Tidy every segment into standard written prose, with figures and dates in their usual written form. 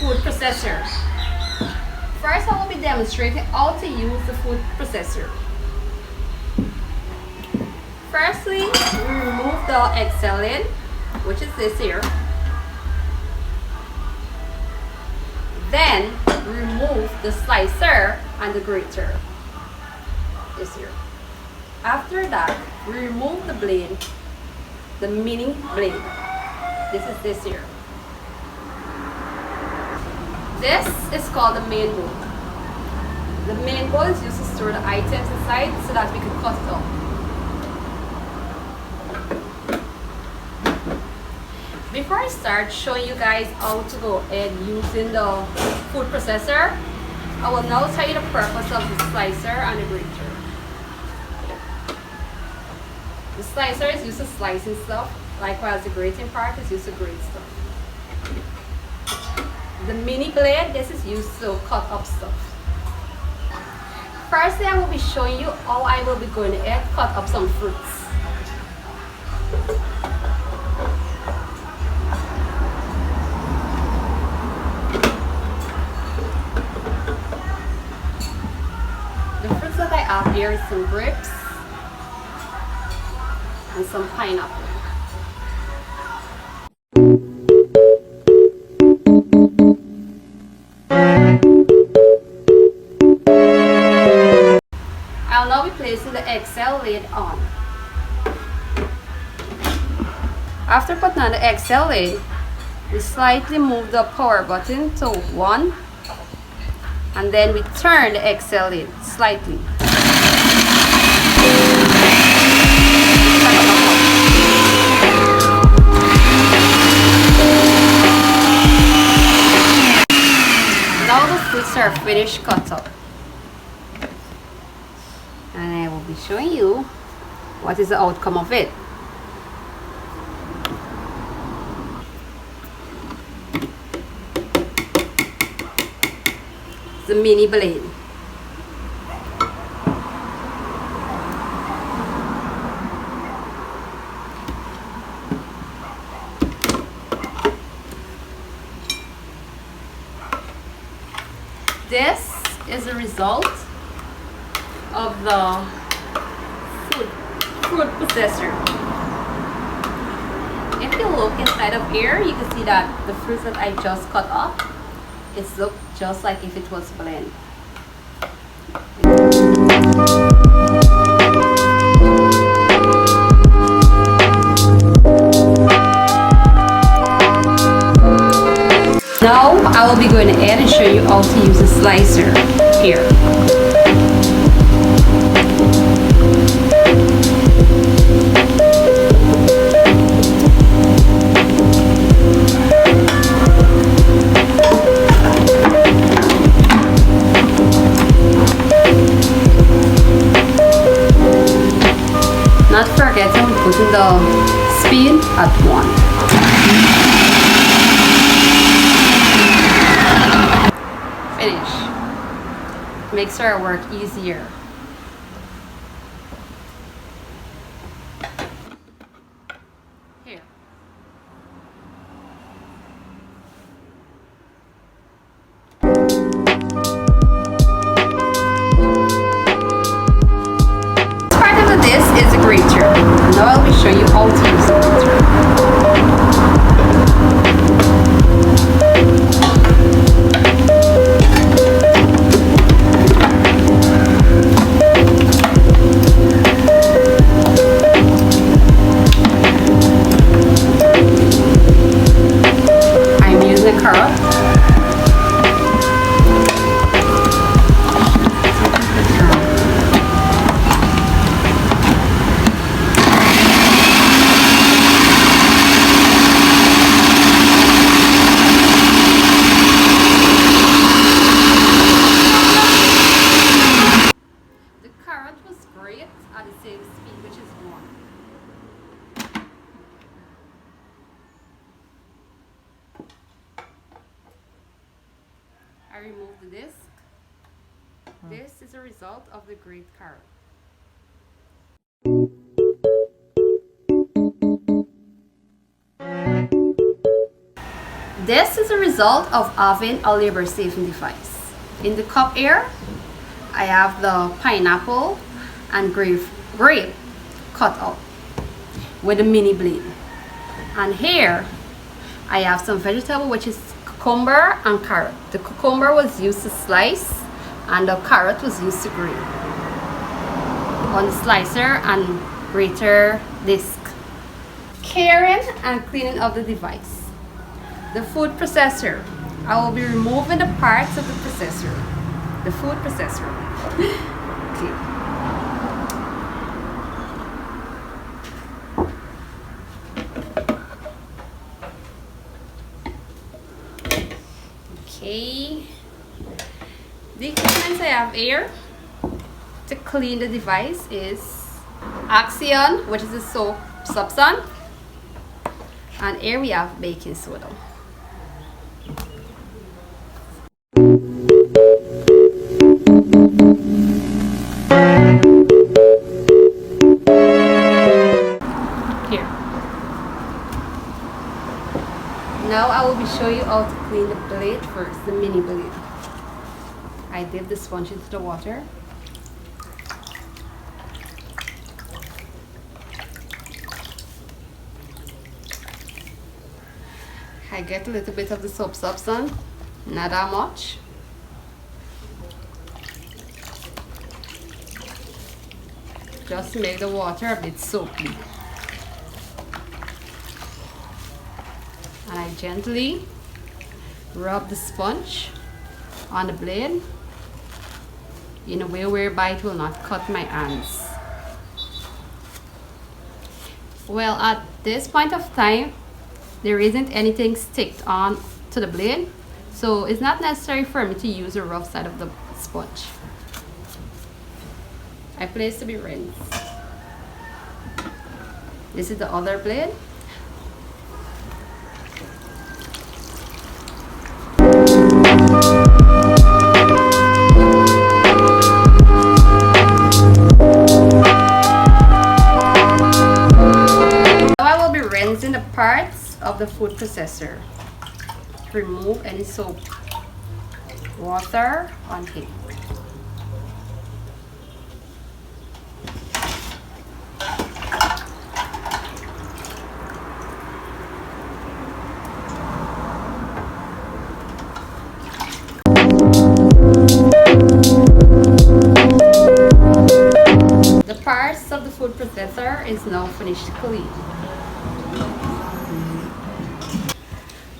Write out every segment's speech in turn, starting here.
food processor. First, I will be demonstrating how to use the food processor. Firstly, we remove the Excel lid, which is this here. Then, remove the slicer and the grater, this here. After that, we remove the blade, the mini blade. This is this here. This is called the main bowl. The main bowl is used to store the items inside so that we can cut it off. Before I start showing you guys how to go ahead using the food processor, I will now tell you the purpose of the slicer and the grater. The slicer is used to slicing stuff, likewise the grating part is used to grate stuff. The mini blade, this is used to cut up stuff. Firstly, I will be showing you how I will be going ahead cut up some fruits. The fruits that I have here is some grapes and some pineapple. I'll now be placing the Excel lid on. After putting on the Excel lid, we slightly move the power button to 1 and then we turn the Excel lid slightly. Now the fruits are finished cut up. And I will be showing you what is the outcome of it. The mini blade. This is the result of the food processor. If you look inside of here, you can see that the fruits that I just cut off, it's look just like if it was blended. Now I will be going ahead and show you how to use a slicer here. Not forgetting putting the speed at 1. Finish. Makes our work easier. Here. Part of this is a grater. Now I'll be showing you how to use the grater. At the same speed, which is 1. I remove the disc. This is a result of the grate carrot. This is a result of having a labor saving device. In the cup here, I have the pineapple and grape cut out with a mini blade. And here, I have some vegetable, which is cucumber and carrot. The cucumber was used to slice and the carrot was used to grate on the slicer and grater disc. Caring and cleaning of the device. The food processor. I will be removing the parts of the processor. The food processor. Okay. The equipment I have here to clean the device is Axion, which is a soap substance, and here we have baking soda. Here. Now I will be showing you how to clean the blade first, the mini blade. I dip the sponge into the water. I get a little bit of the soap substance, not that much. Just to make the water a bit soapy. And I gently rub the sponge on the blade in a way whereby it will not cut my hands. Well, at this point of time, there isn't anything sticked on to the blade, so it's not necessary for me to use the rough side of the sponge. I place to be rinsed. This is the other blade. Now I will be rinsing the parts of the food processor to remove any soap, water on it. The parts of the food processor is now finished clean.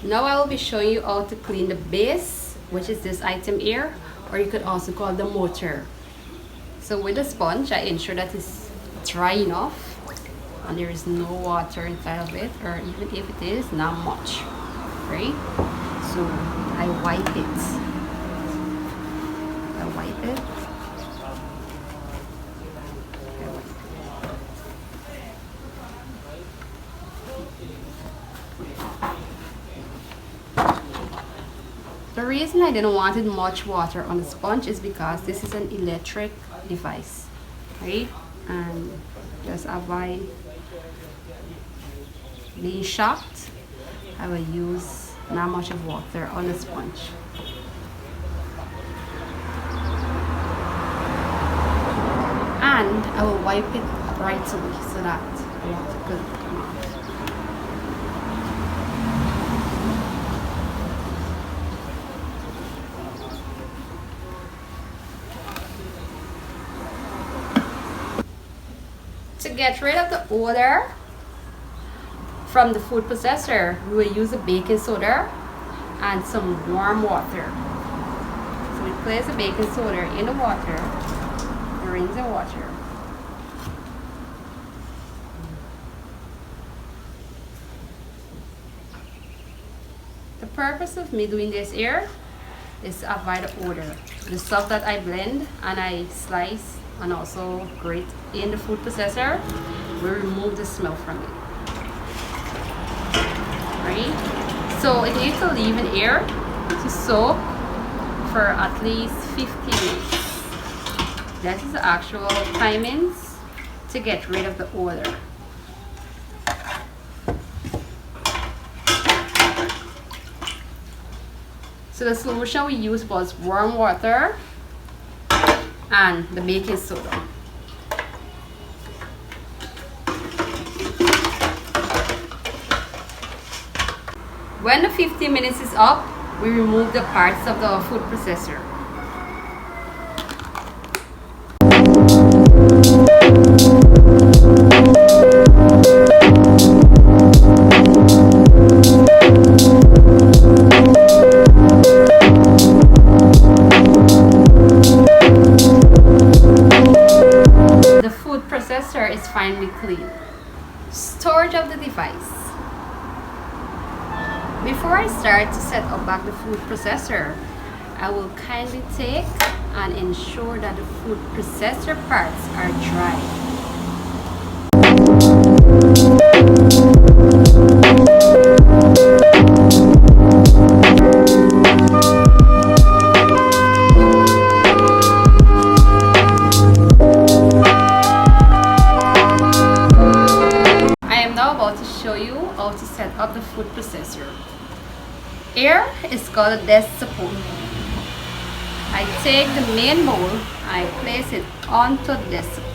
Now I will be showing you how to clean the base, which is this item here, or you could also call the motor. So with the sponge, I ensure that it's dry enough and there is no water inside of it, or even if it is, not much, right? So I wipe it. I wipe it. The reason I didn't want much water on the sponge is because this is an electric device, right? And just avoid being shocked, I will use not much of water on the sponge. And I will wipe it right away so that the water could come out. To get rid of the odor from the food processor, we will use a baking soda and some warm water. So we place the baking soda in the water, rinse the water. The purpose of me doing this here is to avoid the odor. The stuff that I blend and I slice and also grate in the food processor will remove the smell from it. Right? So it needs to leave in air to soak for at least 15 minutes. That is the actual timings to get rid of the odor. So the solution we used was warm water and the baking soda. When the 15 minutes is up, we remove the parts of the food processor. The food processor is finally clean. Storage of the device. Before I start to set up back the food processor, I will kindly take and ensure that the food processor parts are dry. I am now about to show you how to set up the food processor. Here is called a desk support. I take the main bowl, I place it onto the desk support.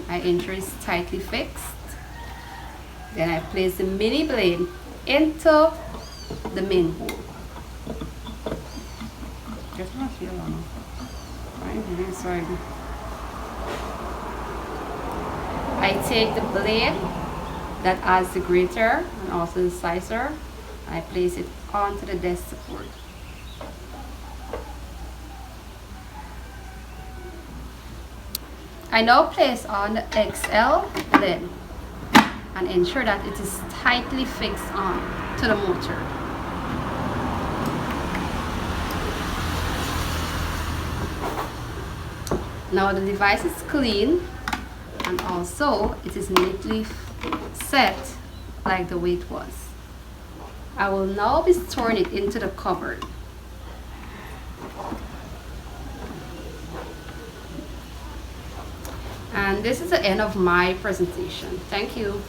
I ensure it's tightly fixed. Then I place the mini blade into the main bowl. Just not feel long. I'm really sorry. I take the blade that has the grater and also the slicer. I place it onto the desk support. I now place on the XL lid and ensure that it is tightly fixed on to the motor. Now the device is clean and also it is neatly set like the way it was. I will now be storing it into the cupboard. And this is the end of my presentation. Thank you.